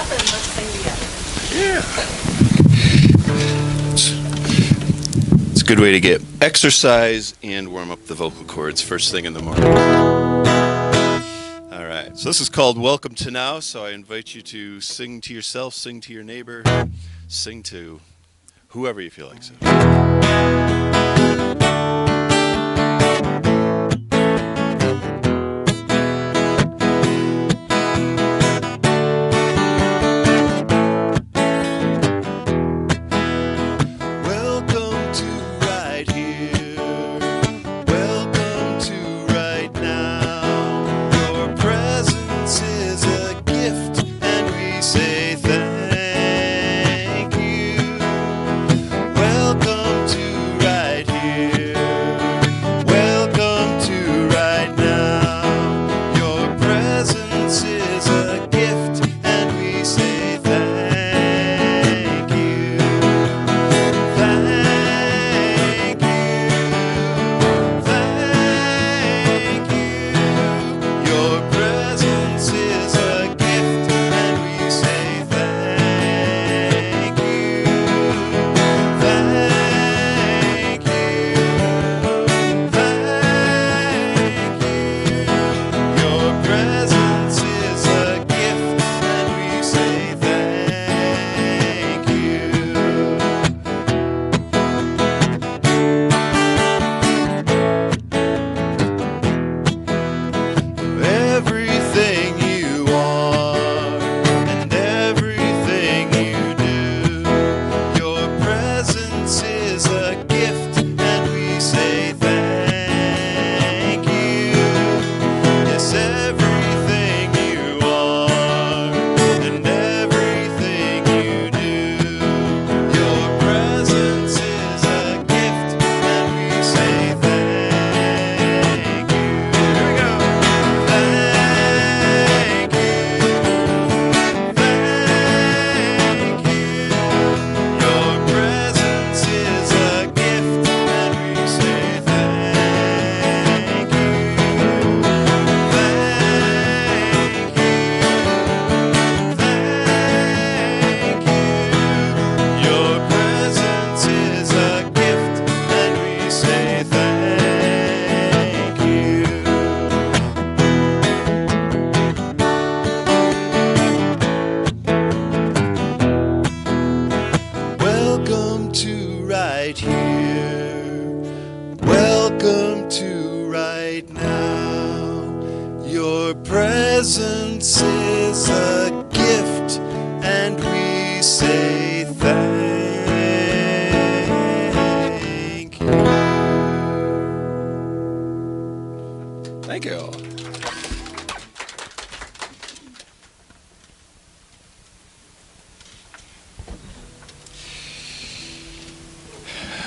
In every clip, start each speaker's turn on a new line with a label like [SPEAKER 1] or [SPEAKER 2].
[SPEAKER 1] up and let's sing together.
[SPEAKER 2] Yeah. It's a good way to get exercise and warm up the vocal cords first thing in the morning. All right. So this is called Welcome to Now. So I invite you to sing to yourself, sing to your neighbor, sing to whoever you feel like singing.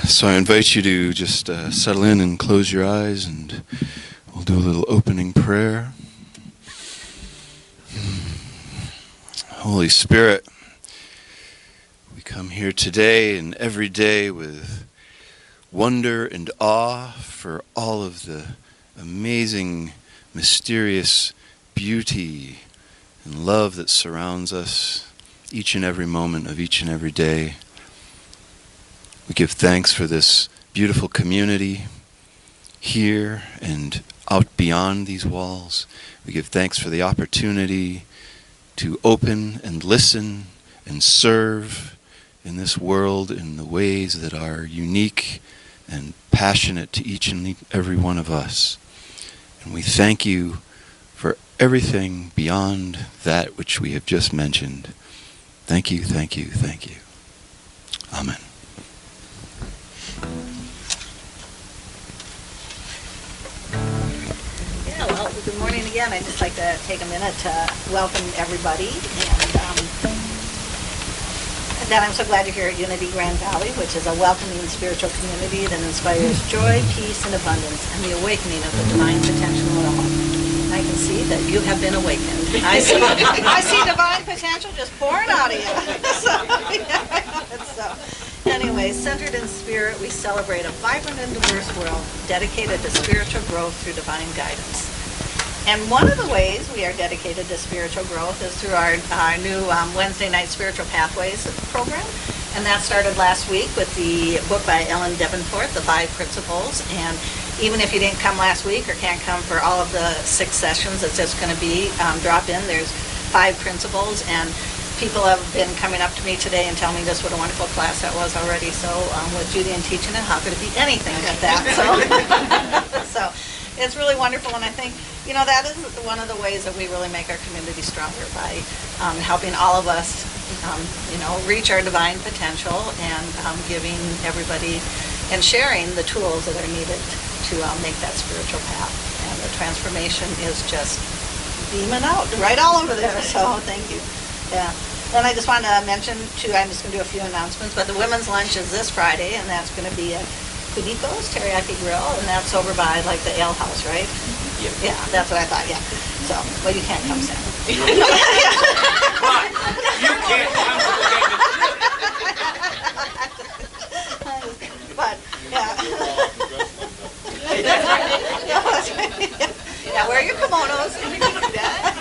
[SPEAKER 2] So I invite you to just settle in and close your eyes, and we'll do a little opening prayer. Holy Spirit, we come here today and every day with wonder and awe for all of the amazing, mysterious beauty and love that surrounds us each and every moment of each and every day. We give thanks for this beautiful community here and out beyond these walls. We give thanks for the opportunity to open and listen and serve in this world in the ways that are unique and passionate to each and every one of us. And we thank you for everything beyond that which we have just mentioned. Thank you, thank you, thank you. Amen.
[SPEAKER 1] Good morning again. I'd just like to take a minute to welcome everybody, and that I'm so glad you're here at Unity Grand Valley, which is a welcoming spiritual community that inspires joy, peace, and abundance, and the awakening of the divine potential in all. I can see that you have been awakened. I see divine potential just pouring out of you. So, anyway, centered in spirit, we celebrate a vibrant and diverse world dedicated to spiritual growth through divine guidance. And one of the ways we are dedicated to spiritual growth is through our new Wednesday night Spiritual Pathways program. And that started last week with the book by Ellen Debenforth, The 5 Principles. And even if you didn't come last week or can't come for all of the 6 sessions, it's just going to be drop in. There's 5 principles, and people have been coming up to me today and telling me just what a wonderful class that was already. So with Judy and teaching it, how could it be anything but that? So it's really wonderful, and I think, that is one of the ways that we really make our community stronger by helping all of us, reach our divine potential and giving everybody and sharing the tools that are needed to make that spiritual path. And the transformation is just beaming out right all over there, so thank you. Yeah. Then I just wanted to mention, too, I'm just going to do a few announcements, but the women's lunch is this Friday, and that's going to be at Kudiko's Teriyaki Grill, and that's over by, the ale house, right? Yeah, that's what I thought, yeah. So, well, you can't come, Sam.
[SPEAKER 3] But you can't come to
[SPEAKER 1] But, yeah. Yeah, wear your kimonos.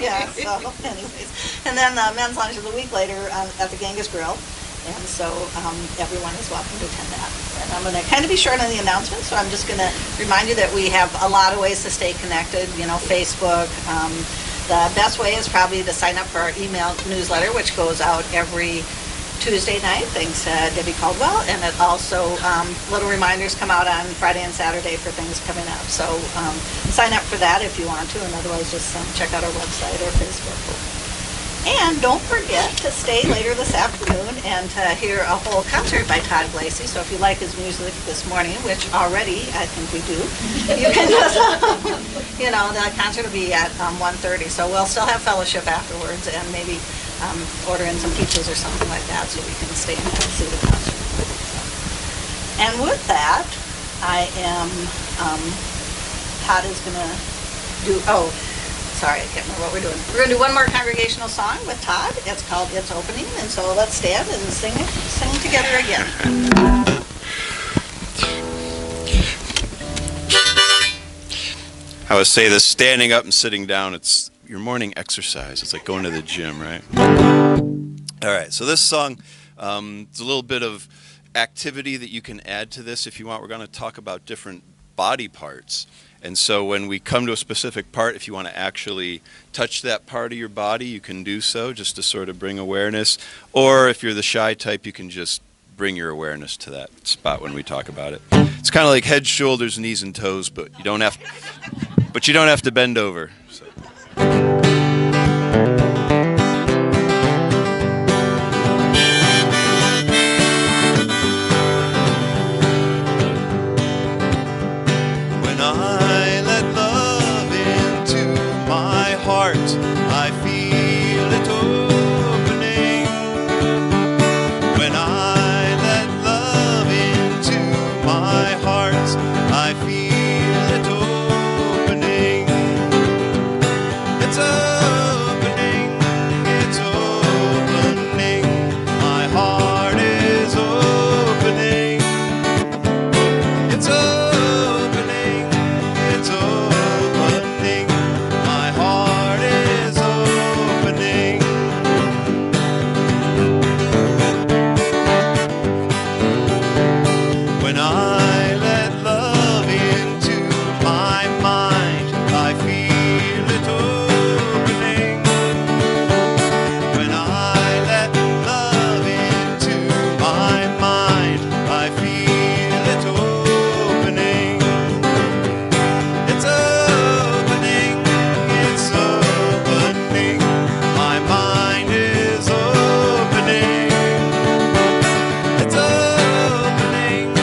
[SPEAKER 1] Yeah, so, anyways. And then the men's lunch is a week later at the Genghis Grill. And so everyone is welcome to attend that. And I'm going to kind of be short on the announcements, so I'm just going to remind you that we have a lot of ways to stay connected, Facebook. The best way is probably to sign up for our email newsletter, which goes out every Tuesday night, thanks to Debbie Caldwell. And it also, little reminders come out on Friday and Saturday for things coming up. So sign up for that if you want to, and otherwise just check out our website or Facebook. And don't forget to stay later this afternoon and to hear a whole concert by Todd Glacy. So if you like his music this morning, which already I think we do, you can just, the concert will be at 1:30. So we'll still have fellowship afterwards and maybe order in some pizzas or something like that so we can stay and see the concert. And with that, I am, Todd is going to do, sorry, I can't remember what we're doing. We're going to do one more congregational song with Todd. It's called It's Opening, and so let's stand and sing together again.
[SPEAKER 2] I would say this standing up and sitting down, it's your morning exercise. It's like going to the gym, right? All right, so this song, it's a little bit of activity that you can add to this if you want. We're going to talk about different body parts. And so when we come to a specific part, if you want to actually touch that part of your body, you can do so just to sort of bring awareness. Or if you're the shy type, you can just bring your awareness to that spot when we talk about it. It's kind of like head, shoulders, knees, and toes, but you don't have to bend over. So.
[SPEAKER 4] I feel it opening. When I let love into my heart, I feel it opening. It's opening, it's opening. My heart is opening. It's opening, it's opening. My heart is opening. When I let love into my mind, I feel it opening. When I let love into my mind, I feel it opening. It's opening, it's opening. My mind is opening. It's opening,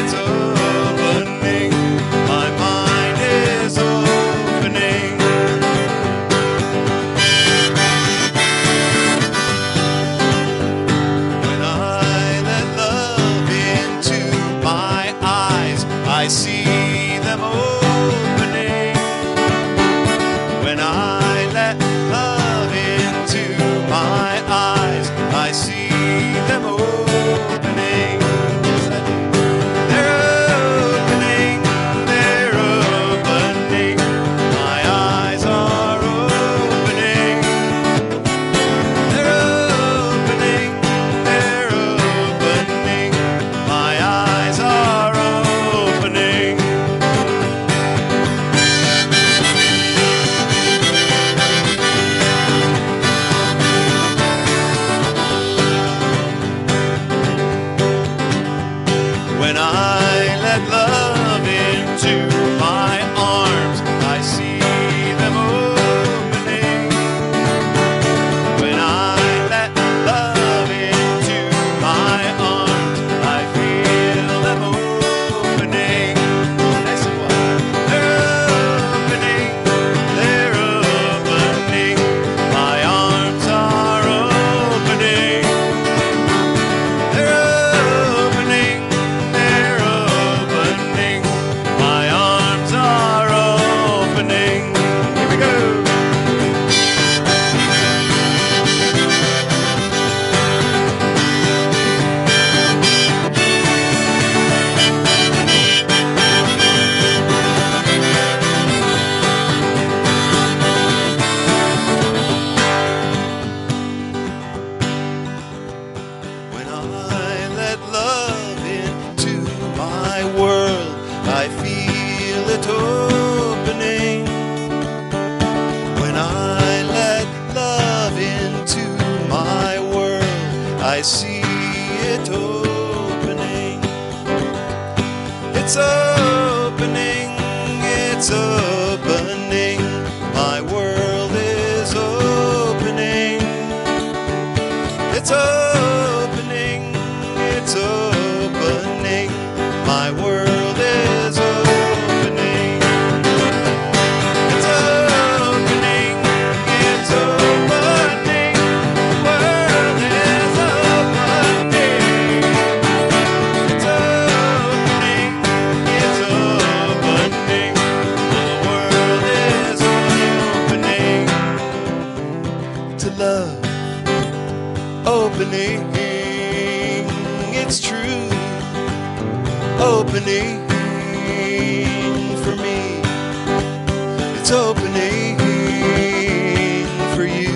[SPEAKER 4] it's opening. My mind is opening. When I let love into my eyes, I see them opening. When I let love into my eyes, I see them opening. Yes, I do. They're opening, they're opening. My eyes are I see it opening. It's opening, it's opening. My world is opening. It's opening, it's opening. My world is opening. It's opening, it's opening. The world is opening. It's opening, it's opening. The world is opening to love. Opening, it's true. Opening for me. It's opening for you.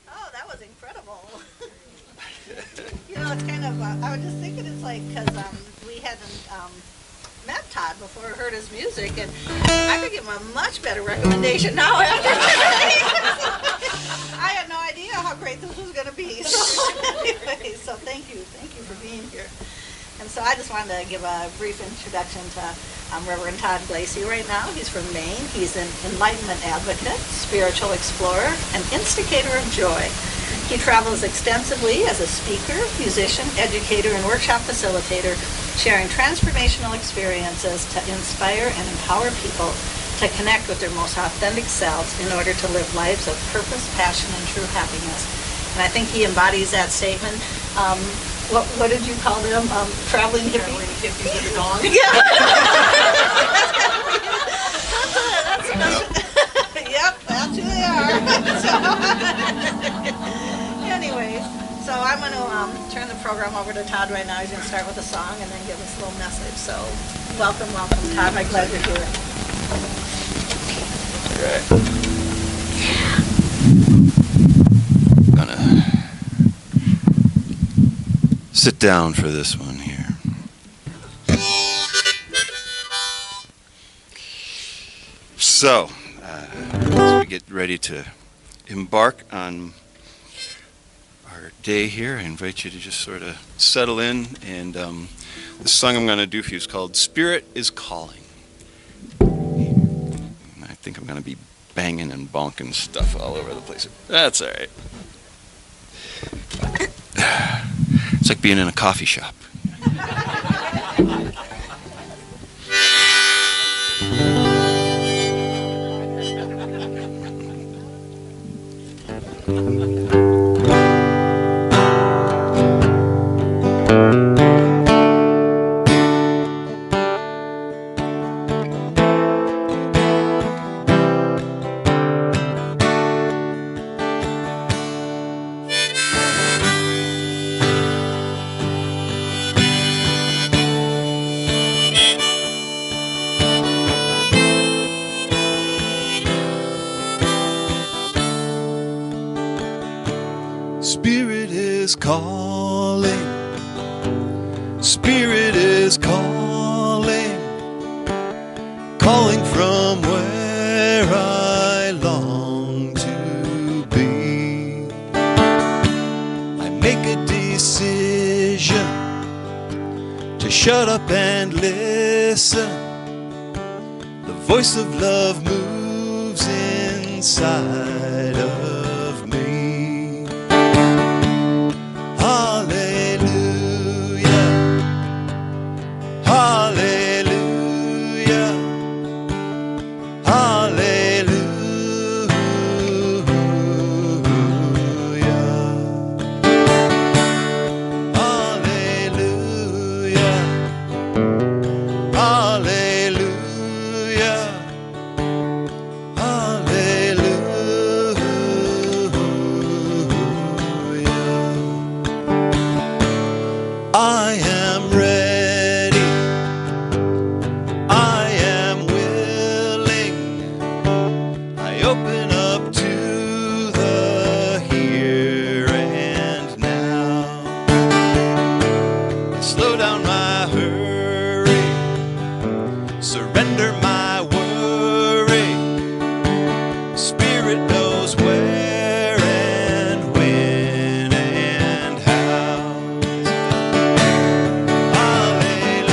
[SPEAKER 1] Oh, that was incredible. You know, it's kind of, I was just thinking, it's like, because we hadn't met Todd before I heard his music, and I could give him a much better recommendation now after today. I had no idea how great this was going to be. So anyway, so thank you for being here. And so I just wanted to give a brief introduction to Reverend Todd Glacy right now. He's from Maine. He's an enlightenment advocate, spiritual explorer, and instigator of joy. He travels extensively as a speaker, musician, educator, and workshop facilitator, sharing transformational experiences to inspire and empower people to connect with their most authentic selves in order to live lives of purpose, passion, and true happiness. And I think he embodies that statement. What did you call them? Traveling hippie?
[SPEAKER 3] Traveling hippie with a dog.
[SPEAKER 1] Yeah. That's yep, that's who they are. Anyway, so I'm going to turn the program over to Todd right now. He's going to start with a song and then give us a little message. So welcome, Todd. I'm glad you're here.
[SPEAKER 2] All right. Gonna sit down for this one here. So, as we get ready to embark on our day here, I invite you to just sort of settle in. And the song I'm going to do for you is called Spirit is Calling. I think I'm going to be banging and bonking stuff all over the place. That's all right. It's like being in a coffee shop.
[SPEAKER 4] Spirit is calling. Spirit is calling. Calling from where I long to be. I make a decision to shut up and listen. The voice of love moves inside of me. Hallelujah, hallelujah, hallelujah, hallelujah, hallelujah. slow down my hurry, surrender my worry. Spirit knows where and when and how. Hallelujah,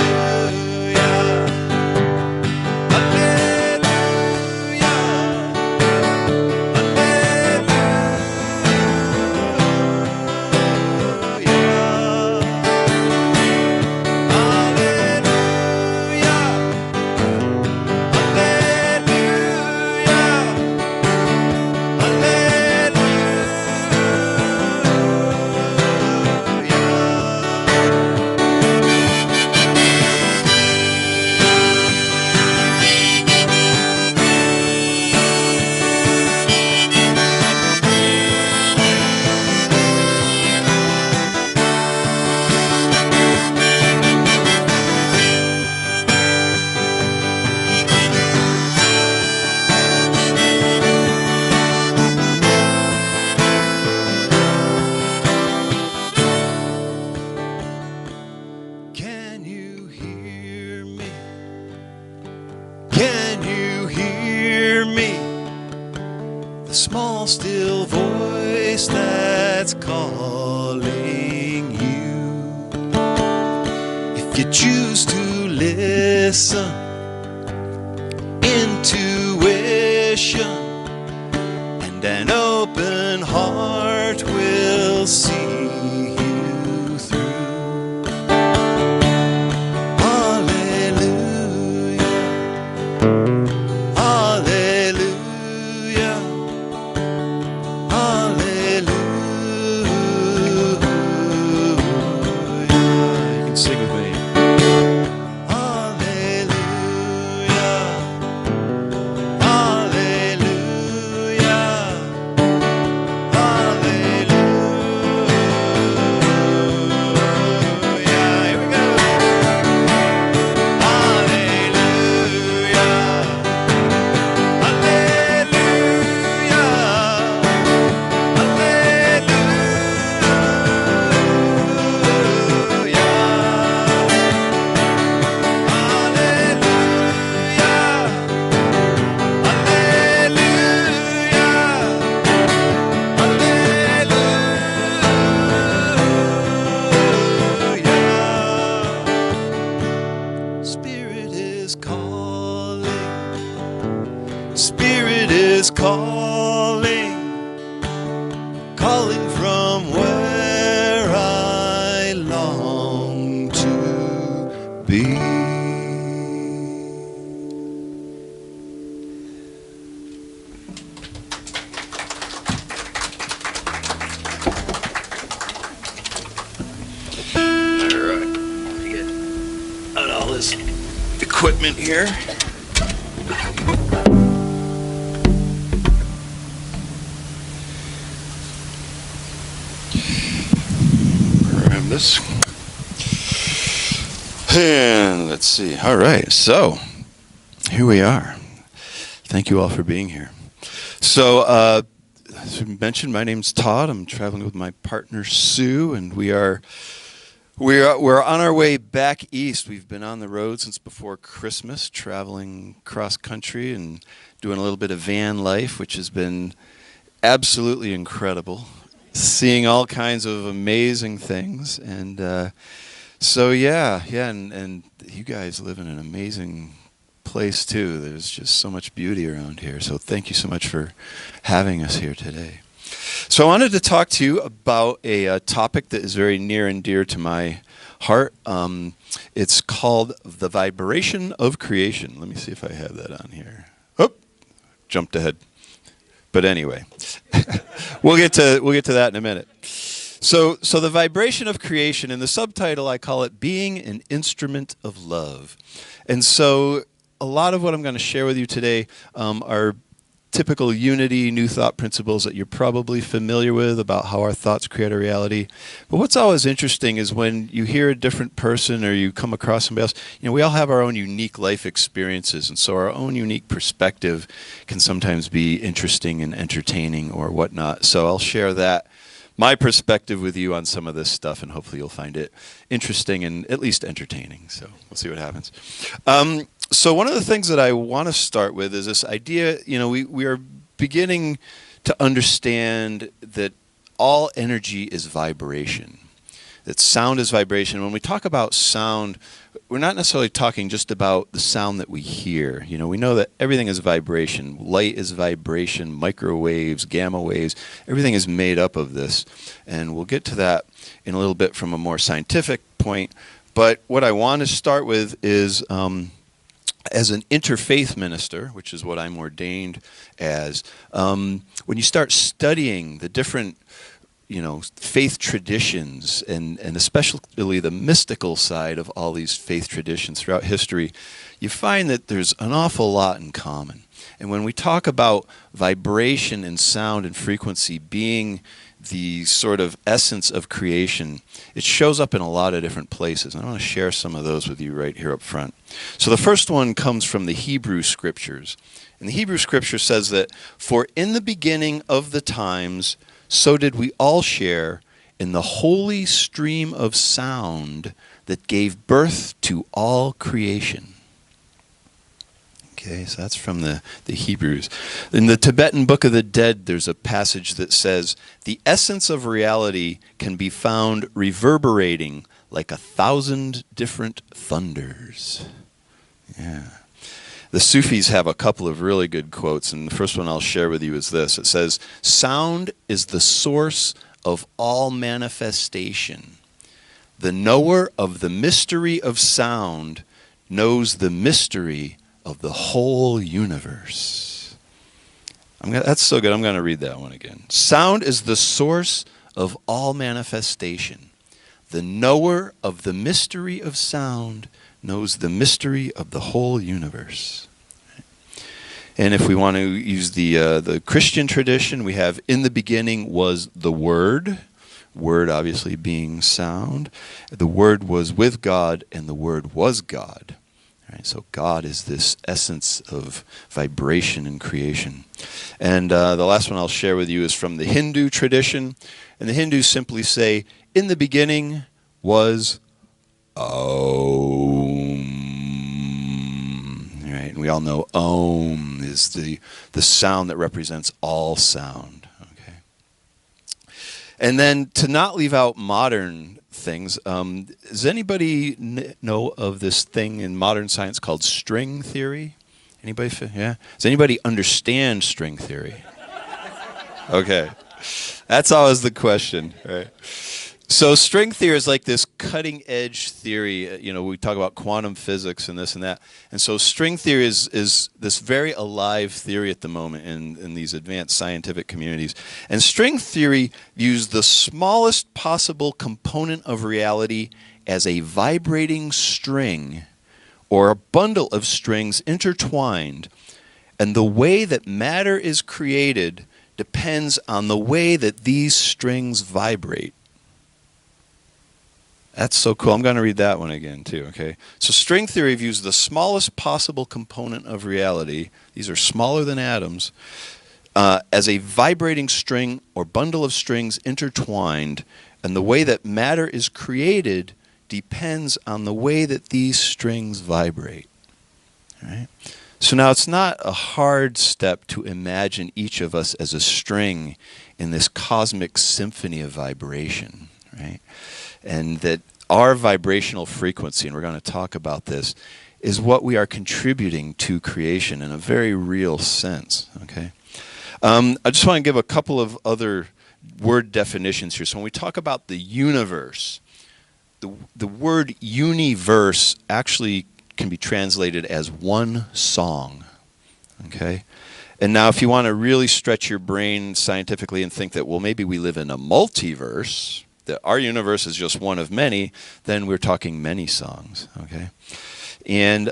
[SPEAKER 4] Can you hear me? Can you hear me? The small still voice that's calling you. If you choose to listen, intuition and an open heart will see you through. Hallelujah, hallelujah, hallelujah. You can sing with me. Hallelujah, hallelujah, hallelujah. Here we go. Hallelujah, hallelujah, Spirit is calling. Spirit is calling, calling from where I long to be. All right, let me get out all this equipment here. Grab this. And let's see. All right, so here we are. Thank you all for being here. So, as we mentioned, my name's Todd. I'm traveling with my partner Sue, and we're on our way back east. We've been on the road since before Christmas, traveling cross country and doing a little bit of van life, which has been absolutely incredible. Seeing all kinds of amazing things, and and you guys live in an amazing place too. There's just so much beauty around here. So thank you so much for having us here today. So I wanted to talk to you about a topic that is very near and dear to my heart. It's called the vibration of creation. Let me see if I have that on here. Oh, jumped ahead. But anyway, we'll get to that in a minute. So the vibration of creation, in the subtitle I call it being an instrument of love. And so a lot of what I'm going to share with you today are typical unity, new thought principles that you're probably familiar with about how our thoughts create a reality. But what's always interesting is when you hear a different person or you come across somebody else, we all have our own unique life experiences, and so our own unique perspective can sometimes be interesting and entertaining or whatnot. So I'll share that
[SPEAKER 2] my perspective with you on some of this stuff, and hopefully you'll find it interesting and at least entertaining. So we'll see what happens. So one of the things that I want to start with is this idea, we are beginning to understand that all energy is vibration, that sound is vibration. When we talk about sound, we're not necessarily talking just about the sound that we hear. We know that everything is vibration. Light is vibration, microwaves, gamma waves, everything is made up of this. And we'll get to that in a little bit from a more scientific point. But what I want to start with is, as an interfaith minister, which is what I'm ordained as, when you start studying the different faith traditions and especially the mystical side of all these faith traditions throughout history, you find that there's an awful lot in common. And when we talk about vibration and sound and frequency being the sort of essence of creation, it shows up in a lot of different places. And I want to share some of those with you right here up front. So the first one comes from the Hebrew Scriptures. And the Hebrew Scripture says that, "For in the beginning of the times, so did we all share in the holy stream of sound that gave birth to all creation." Okay, so that's from the Hebrews. In the Tibetan Book of the Dead, there's a passage that says, "The essence of reality can be found reverberating like 1,000 different thunders." Yeah. The Sufis have a couple of really good quotes, and the first one I'll share with you is this. It says, "Sound is the source of all manifestation. The knower of the mystery of sound knows the mystery of the whole universe." That's so good. I'm going to read that one again. "Sound is the source of all manifestation. The knower of the mystery of sound knows the mystery of the whole universe." And if we want to use the Christian tradition, we have, "In the beginning was the Word," Word obviously being sound. "The Word was with God, and the Word was God." Right, so God is this essence of vibration and creation. And the last one I'll share with you is from the Hindu tradition. And the Hindus simply say, "In the beginning was Om." Right, and we all know Om is the sound that represents all sound. Okay. And then to not leave out modern things, does anybody know of this thing in modern science called string theory? Anybody? Yeah. Does anybody understand string theory? Okay. That's always the question, right? So string theory is like this cutting edge theory. We talk about quantum physics and this and that. And so string theory is this very alive theory at the moment in these advanced scientific communities. And string theory views the smallest possible component of reality as a vibrating string or a bundle of strings intertwined. And the way that matter is created depends on the way that these strings vibrate. That's so cool. I'm going to read that one again too, okay? So string theory views the smallest possible component of reality, these are smaller than atoms, as a vibrating string or bundle of strings intertwined, and the way that matter is created depends on the way that these strings vibrate. All right? So now it's not a hard step to imagine each of us as a string in this cosmic symphony of vibration, right? And that our vibrational frequency, and we're going to talk about this, is what we are contributing to creation in a very real sense. Okay, I just want to give a couple of other word definitions here. So when we talk about the universe, the word universe actually can be translated as one song. Okay. And now if you want to really stretch your brain scientifically and think that, well, maybe we live in a multiverse, that our universe is just one of many, then we're talking many songs, okay? And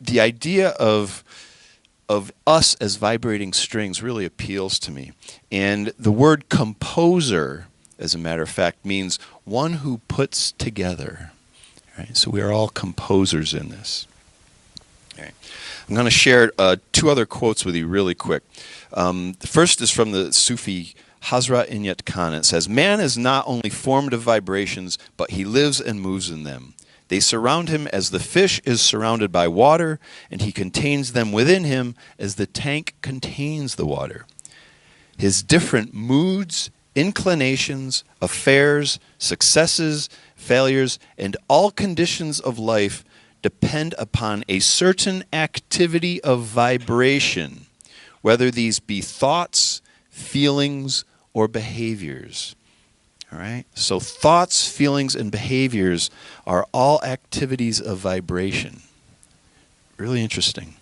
[SPEAKER 2] the idea of us as vibrating strings really appeals to me. And the word composer, as a matter of fact, means one who puts together, right? So we are all composers in this. Okay. I'm going to share two other quotes with you really quick. The first is from the Sufi Hazra Inyat Khan. It says, man is not only formed of vibrations, but he lives and moves in them. They surround him as the fish is surrounded by water, and he contains them within him as the tank contains the water. His different moods, inclinations, affairs, successes, failures, and all conditions of life depend upon a certain activity of vibration, whether these be thoughts, feelings, or behaviors. All right? So thoughts, feelings, and behaviors are all activities of vibration. Really interesting.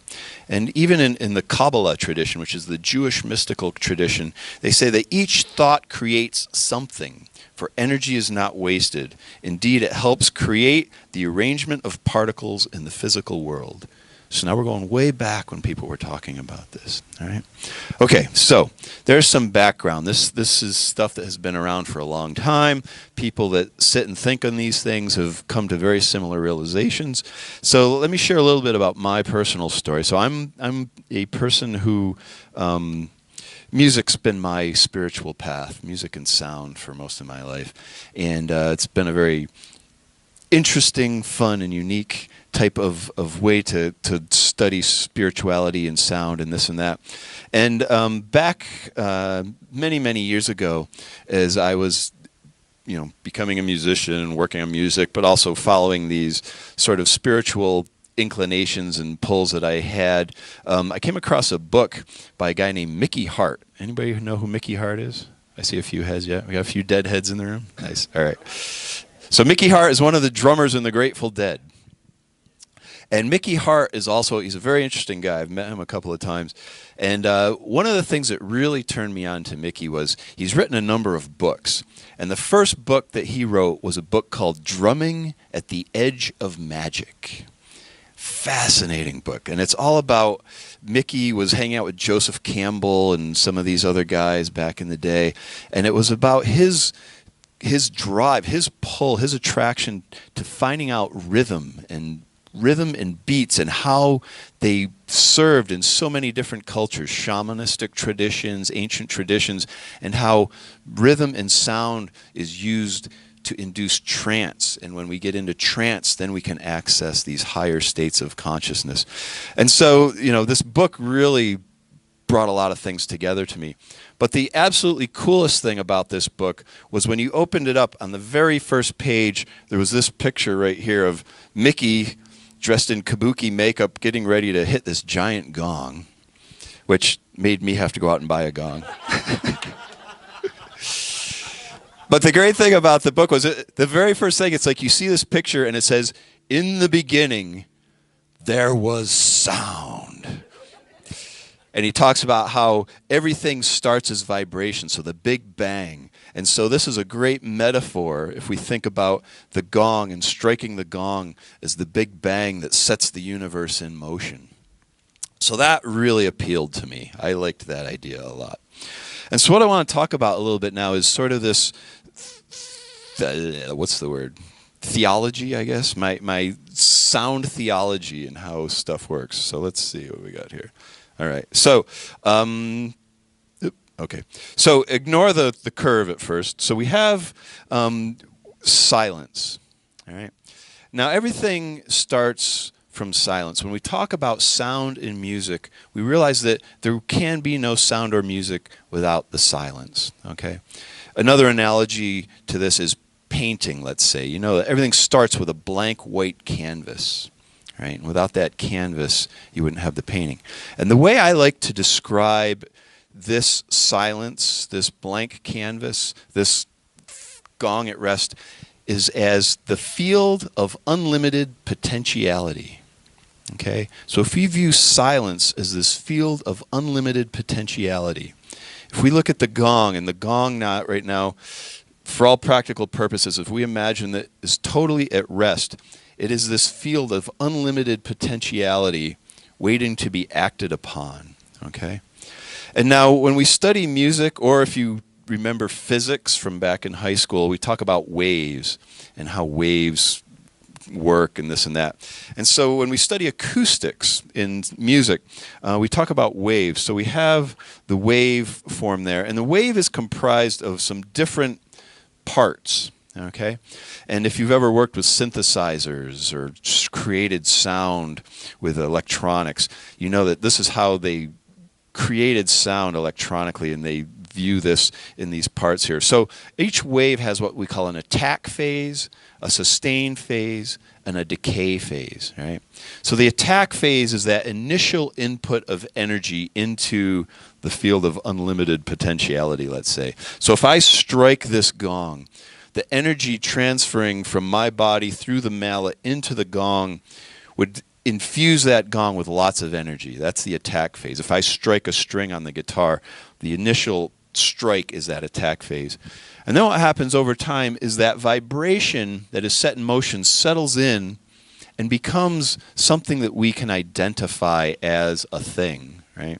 [SPEAKER 2] And even in the Kabbalah tradition, which is the Jewish mystical tradition, they say that each thought creates something, for energy is not wasted. Indeed, it helps create the arrangement of particles in the physical world. So now we're going way back when people were talking about this. All right. Okay, so there's some background. This is stuff that has been around for a long time. People that sit and think on these things have come to very similar realizations. So let me share a little bit about my personal story. So I'm a person who music's been my spiritual path, music and sound for most of my life, and it's been a very interesting, fun, and unique type of way to study spirituality and sound and this and that. And back many years ago, as I was becoming a musician and working on music, but also following these sort of spiritual inclinations and pulls that I had, I came across a book by a guy named Mickey Hart. Anybody know who Mickey Hart is? I see a few heads. Yeah, we got a few dead heads in the room. Nice. All right. So Mickey Hart is one of the drummers in the Grateful Dead. And Mickey Hart is also, he's a very interesting guy. I've met him a couple of times. And one of the things that really turned me on to Mickey was he's written a number of books. And the first book that he wrote was a book called Drumming at the Edge of Magic. Fascinating book. And it's all about Mickey was hanging out with Joseph Campbell and some of these other guys back in the day. And it was about his drive, his pull, his attraction to finding out rhythm and beats and how they served in so many different cultures, shamanistic traditions, ancient traditions, and how rhythm and sound is used to induce trance. And when we get into trance, then we can access these higher states of consciousness. And so, this book really brought a lot of things together to me. But the absolutely coolest thing about this book was when you opened it up, on the very first page, there was this picture right here of Mickey dressed in kabuki makeup getting ready to hit this giant gong, which made me have to go out and buy a gong. But the great thing about the book was the very first thing, it's like you see this picture and it says, in the beginning, there was sound. And he talks about how everything starts as vibration, so the Big Bang. And so this is a great metaphor if we think about the gong and striking the gong as the Big Bang that sets the universe in motion. So that really appealed to me. I liked that idea a lot. And so what I want to talk about a little bit now is sort of this, what's the word? Theology, I guess. My sound theology and how stuff works. So let's see what we got here. All right. So, okay. So ignore the curve at first. So we have silence. All right. Now everything starts from silence. When we talk about sound in music, we realize that there can be no sound or music without the silence. Okay. Another analogy to this is painting, let's say. Everything starts with a blank white canvas. Right? And without that canvas, you wouldn't have the painting. And the way I like to describe this silence, this blank canvas, this gong at rest, is as the field of unlimited potentiality. Okay? So if we view silence as this field of unlimited potentiality, if we look at the gong, and the gong right now, for all practical purposes, if we imagine that it's totally at rest, it is this field of unlimited potentiality waiting to be acted upon. Okay? And now when we study music, or if you remember physics from back in high school, we talk about waves and how waves
[SPEAKER 4] work and this and that. And so when we study acoustics in music, we talk about waves. So we have the wave form there, and the wave is comprised of some different parts. Okay, and if you've ever worked with synthesizers or just created sound with electronics, you know that this is how they created sound electronically, and they view this in these parts here. So each wave has what we call an attack phase, a sustain phase, and a decay phase, right? So the attack phase is that initial input of energy into the field of unlimited potentiality, let's say. So if I strike this gong, the energy transferring from my body through the mallet into the gong would infuse that gong with lots of energy. That's the attack phase. If I strike a string on the guitar, the initial strike is that attack phase. And then what happens over time is that vibration that is set in motion settles in and becomes something that we can identify as a thing, right?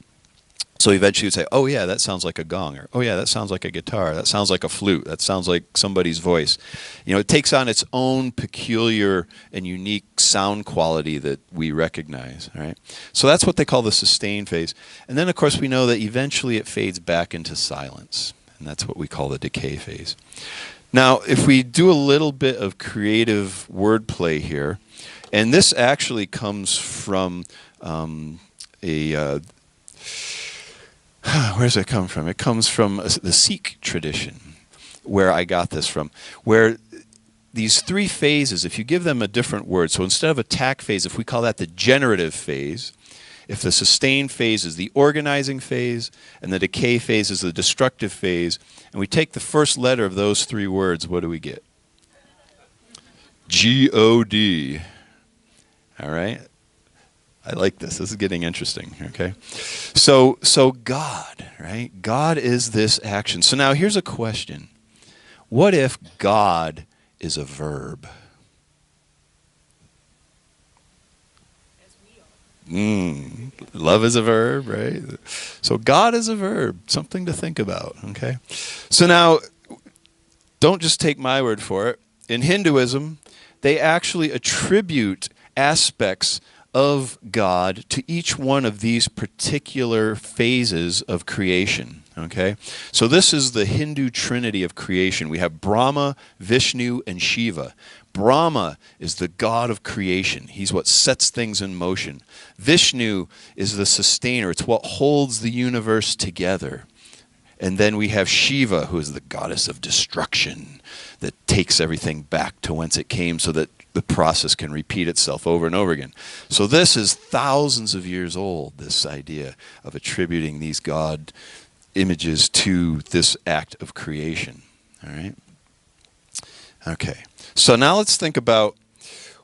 [SPEAKER 4] So eventually you'd say, oh yeah, that sounds like a gong, or oh yeah, that sounds like a guitar, that sounds like a flute, that sounds like somebody's voice. You know, it takes on its own peculiar and unique sound quality that we recognize, right? So that's what they call the sustain phase. And then of course we know that eventually it fades back into silence, and that's what we call the decay phase. Now, if we do a little bit of creative wordplay here, and this actually comes from where does it come from? It comes from the Sikh tradition, where I got this from, where these three phases, if you give them a different word, so instead of attack phase, if we call that the generative phase, if the sustain phase is the organizing phase, and the decay phase is the destructive phase, and we take the first letter of those three words, what do we get? G-O-D. All right? I like this. This is getting interesting, okay? So God, right? God is this action. So now here's a question. What if God is a verb? Love is a verb, right? So God is a verb, something to think about, okay? So now, don't just take my word for it. In Hinduism, they actually attribute aspects of God to each one of these particular phases of creation, okay? So this is the Hindu trinity of creation. We have Brahma, Vishnu, and Shiva. Brahma is the god of creation. He's what sets things in motion. Vishnu is the sustainer. It's what holds the universe together. And then we have Shiva, who is the goddess of destruction, that takes everything back to whence it came so that the process can repeat itself over and over again. So this is thousands of years old, this idea of attributing these God images to this act of creation. All right? Okay. So now let's think about,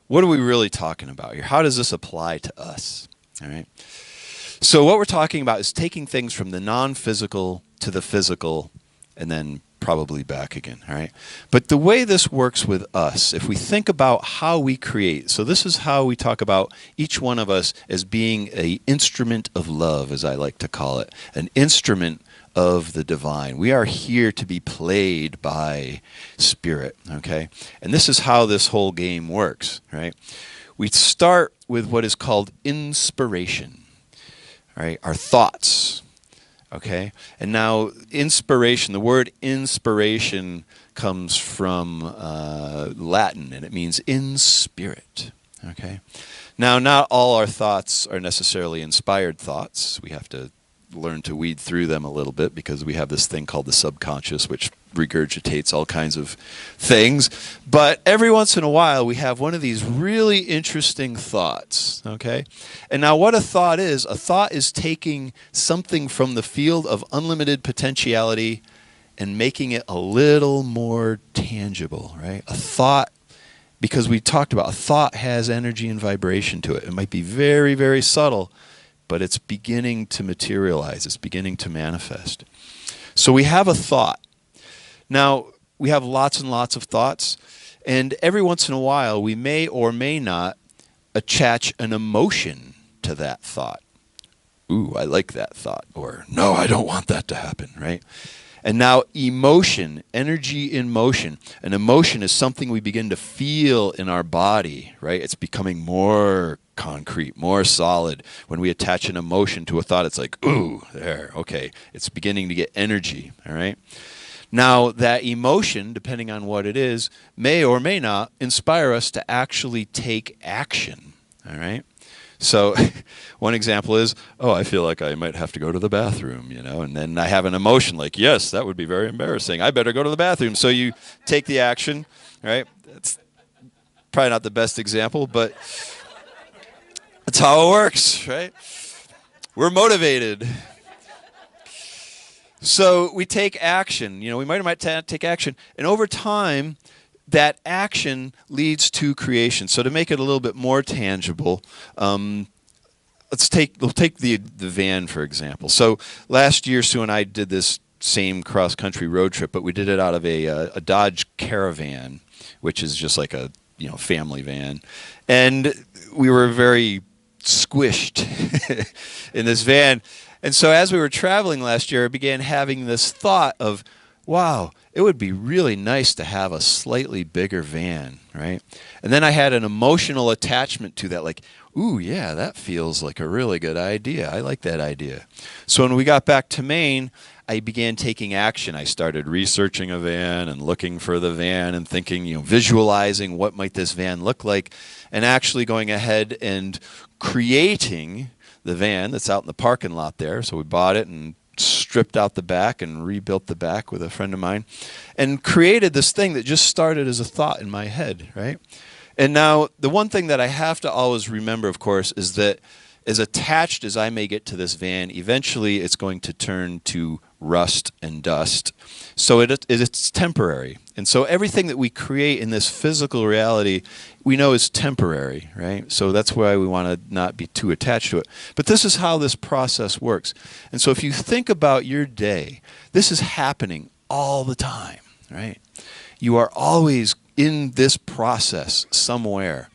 [SPEAKER 4] what are we really talking about here? How does this apply to us? All right? So what we're talking about is taking things from the non-physical to the physical, and then probably back again, all right? But the way this works with us, if we think about how we create, so this is how we talk about each one of us as being an instrument of love, as I like to call it, an instrument of the divine. We are here to be played by Spirit, okay? And this is how this whole game works, right? We start with what is called inspiration, right? Our thoughts. Okay, and now inspiration, the word inspiration comes from Latin, and it means in spirit. Okay, now not all our thoughts are necessarily inspired thoughts. We have to learn to weed through them a little bit because we have this thing called the subconscious, which regurgitates all kinds of things. But every once in a while, we have one of these really interesting thoughts, okay? And now what a thought is taking something from the field of unlimited potentiality and making it a little more tangible, right? A thought, because we talked about, a thought has energy and vibration to it. It might be very, very subtle, but it's beginning to materialize. It's beginning to manifest. So we have a thought. Now, we have lots and lots of thoughts, and every once in a while, we may or may not attach an emotion to that thought. Ooh, I like that thought, or no, I don't want that to happen, right?
[SPEAKER 2] And now emotion, energy in motion. An emotion is something we begin to feel in our body, right? It's becoming more concrete, more solid. When we attach an emotion to a thought, it's like, ooh, there, okay. It's beginning to get energy, all right? Now, that emotion, depending on what it is, may or may not inspire us to actually take action, all right? So one example is, oh, I feel like I might have to go to the bathroom, and then I have an emotion like, yes, that would be very embarrassing. I better go to the bathroom. So you take the action, right? That's probably not the best example, but that's how it works, right? We're motivated. So we take action. We might take action. And over time, that action leads to creation. So to make it a little bit more tangible, we'll take the van, for example. So last year, Sue and I did this same cross-country road trip, but we did it out of a Dodge Caravan, which is just like a family van. And we were very squished in this van. And so as we were traveling last year, I began having this thought of, wow, it would be really nice to have a slightly bigger van, right? And then I had an emotional attachment to that, like, ooh, yeah, that feels like a really good idea. I like that idea. So when we got back to Maine, I began taking action. I started researching a van and looking for the van and thinking, visualizing what might this van look like, and actually going ahead and creating the van that's out in the parking lot there. So we bought it and stripped out the back and rebuilt the back with a friend of mine and created this thing that just started as a thought in my head, right? And now the one thing that I have to always remember, of course, is that as attached as I may get to this van, eventually it's going to turn to rust and dust. So it's temporary. And so everything that we create in this physical reality, we know is temporary, right? So that's why we want to not be too attached to it. But this is how this process works. And so if you think about your day, this is happening all the time, right? You are always in this process somewhere.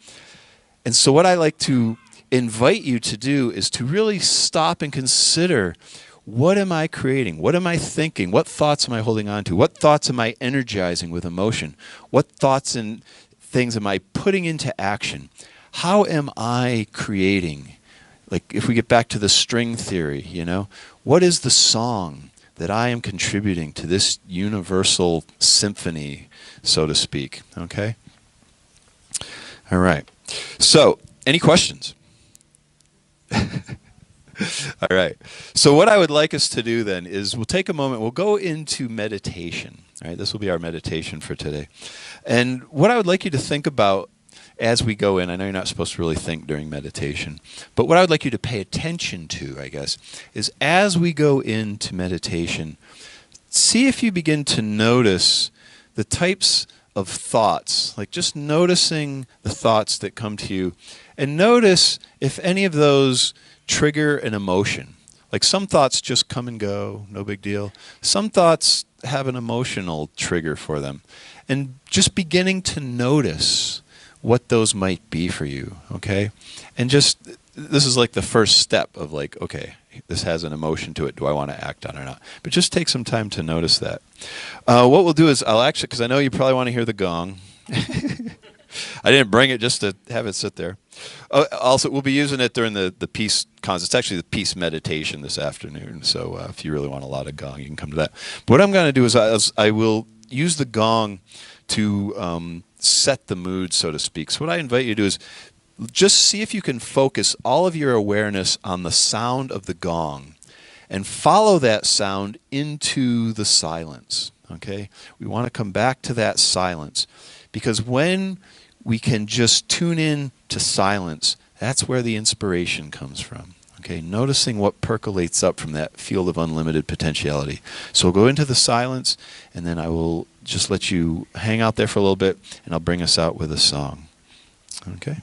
[SPEAKER 2] And so what I like to invite you to do is to really stop and consider, what am I creating? What am I thinking? What thoughts am I holding on to? What thoughts am I energizing with emotion? What thoughts and things am I putting into action? How am I creating? Like if we get back to the string theory, what is the song that I am contributing to this universal symphony, so to speak? Okay? All right. So, any questions? All right. So what I would like us to do then is we'll take a moment, we'll go into meditation. All right, this will be our meditation for today. And what I would like you to think about as we go in, I know you're not supposed to really think during meditation, but what I would like you to pay attention to, I guess, is as we go into meditation, see if you begin to notice the types of thoughts, like just noticing the thoughts that come to you, and notice if any of those trigger an emotion. Like some thoughts just come and go, no big deal. Some thoughts have an emotional trigger for them. And just beginning to notice what those might be for you, okay? And just, this is like the first step of like, okay, this has an emotion to it. Do I want to act on it or not? But just take some time to notice that. What we'll do is I'll actually, because I know you probably want to hear the gong. I didn't bring it just to have it sit there. Also, we'll be using it during the peace cons. It's actually the peace meditation this afternoon. So if you really want a lot of gong, you can come to that. But what I'm going to do is I will use the gong to set the mood, so to speak. So what I invite you to do is just see if you can focus all of your awareness on the sound of the gong and follow that sound into the silence. Okay? We want to come back to that silence because when we can just tune in to silence, that's where the inspiration comes from. Okay, noticing what percolates up from that field of unlimited potentiality. So we'll go into the silence, and then I will just let you hang out there for a little bit, and I'll bring us out with a song. Okay?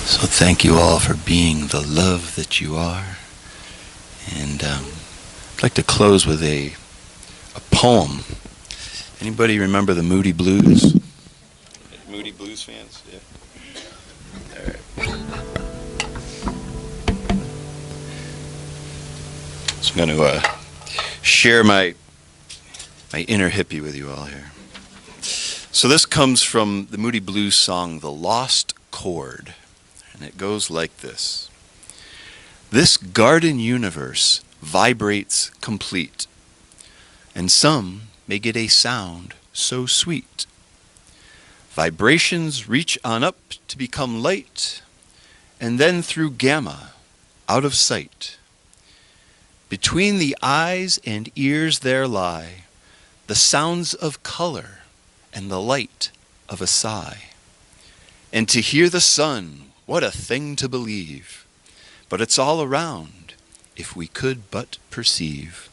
[SPEAKER 2] So thank you all for being the love that you are. And I'd like to close with a poem. Anybody remember the Moody Blues? Moody Blues fans? Yeah. All right. So I'm going to share my inner hippie with you all here. So this comes from the Moody Blues song, The Lost Chord. And it goes like this. This garden universe vibrates complete, and some may get a sound so sweet. Vibrations reach on up to become light, and then through gamma, out of sight. Between the eyes and ears there lie the sounds of color and the light of a sigh. And to hear the sun, what a thing to believe! But it's all around, if we could but perceive.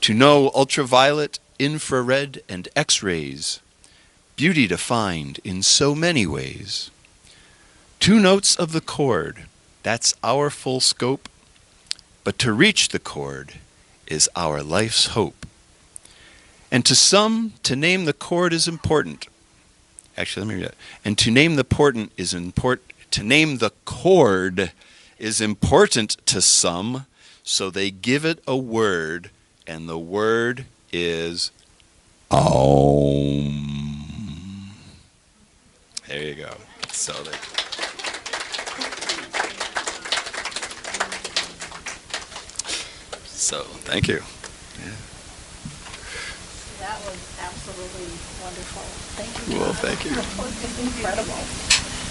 [SPEAKER 2] To know ultraviolet, infrared, and X-rays, beauty to find in so many ways. 2 notes of the chord, that's our full scope, but to reach the chord is our life's hope. And to some, to name the chord is important. Actually, let me read that. And to name the chord is important to some, so they give it a word, and the word is Om. There you go. So thank you. Yeah.
[SPEAKER 1] That was absolutely wonderful. Thank you.
[SPEAKER 2] Well, thank you.
[SPEAKER 1] That was just incredible.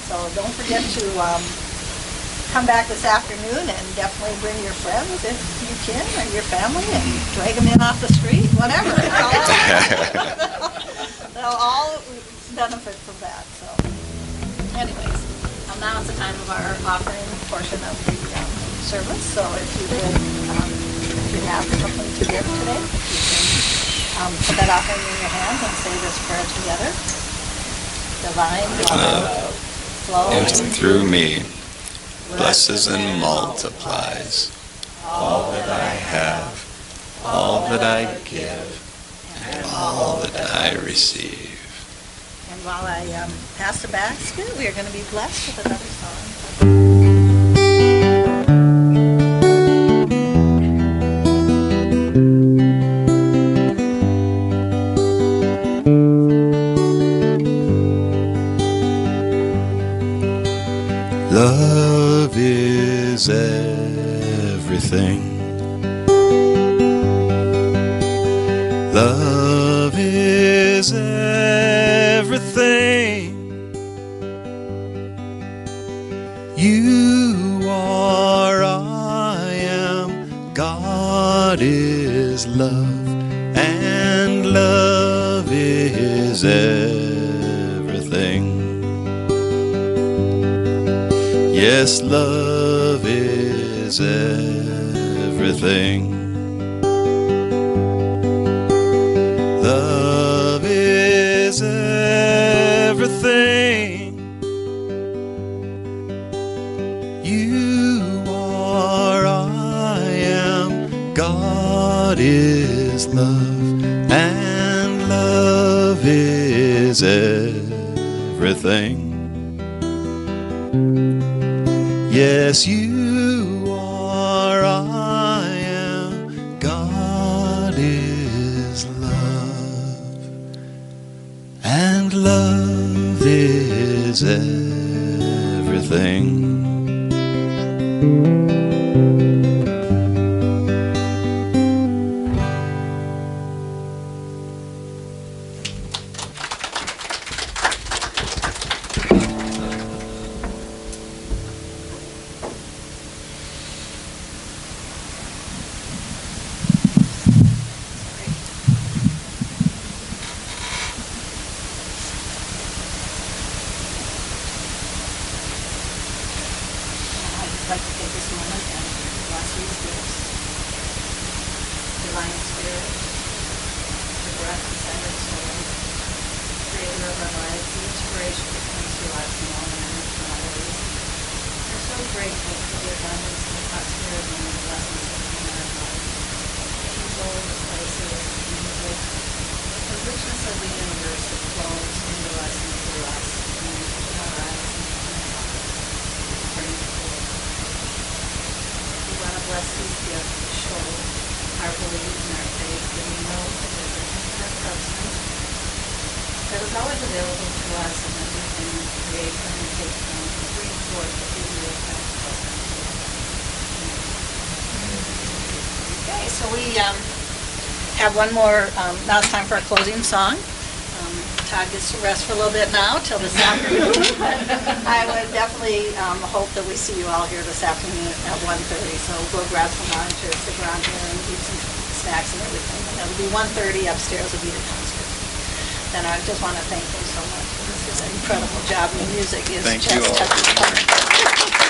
[SPEAKER 1] So don't forget to come back this afternoon and definitely bring your friends if you can, or your family, and drag them in off the street, whatever. They'll all benefit from that. So anyways, now it's the time of our offering portion of the service. So if you could, if you have something to give today, you can put that offering in your hands and say this prayer together. Divine love flows
[SPEAKER 2] through me, blesses and multiplies all that I have, all that I give, and all that I receive.
[SPEAKER 1] And while I pass the basket, we are going to be blessed with another song.
[SPEAKER 2] Love is everything. Love is everything. You are, I am, God is love, and love is everything. Yes, love is everything. Love is everything. You are, I am, God is love, and love is everything. Yes, you are, I am, God is love, and love is everything.
[SPEAKER 1] I'd like to take this moment and bless these gifts. Divine Spirit, the breath inside our soul, creator of our lives, the inspiration that comes to us in all manners and all ways. We're so grateful for the abundance and the prosperity and the blessings that come in our lives. People, the places, the music, the richness of the universe that flows into us and through us, and in our eyes and in our hearts. Praise the Lord. We want to bless these gifts to show our belief and our faith that we know that there's an infinite substance that is always available to us and that we can create and take from and bring forth the beauty of that present. Okay, so we have one more, now it's time for our closing song. Todd gets to rest for a little bit now till this afternoon. I would definitely hope that we see you all here this afternoon at 1:30. So we'll grab some lunch or stick around here and eat some snacks and everything. And it'll be 1:30 upstairs will be the concert. And I just want to thank you so much for this incredible job. Your music is
[SPEAKER 2] Thank
[SPEAKER 1] just
[SPEAKER 2] you all.
[SPEAKER 1] touching the heart.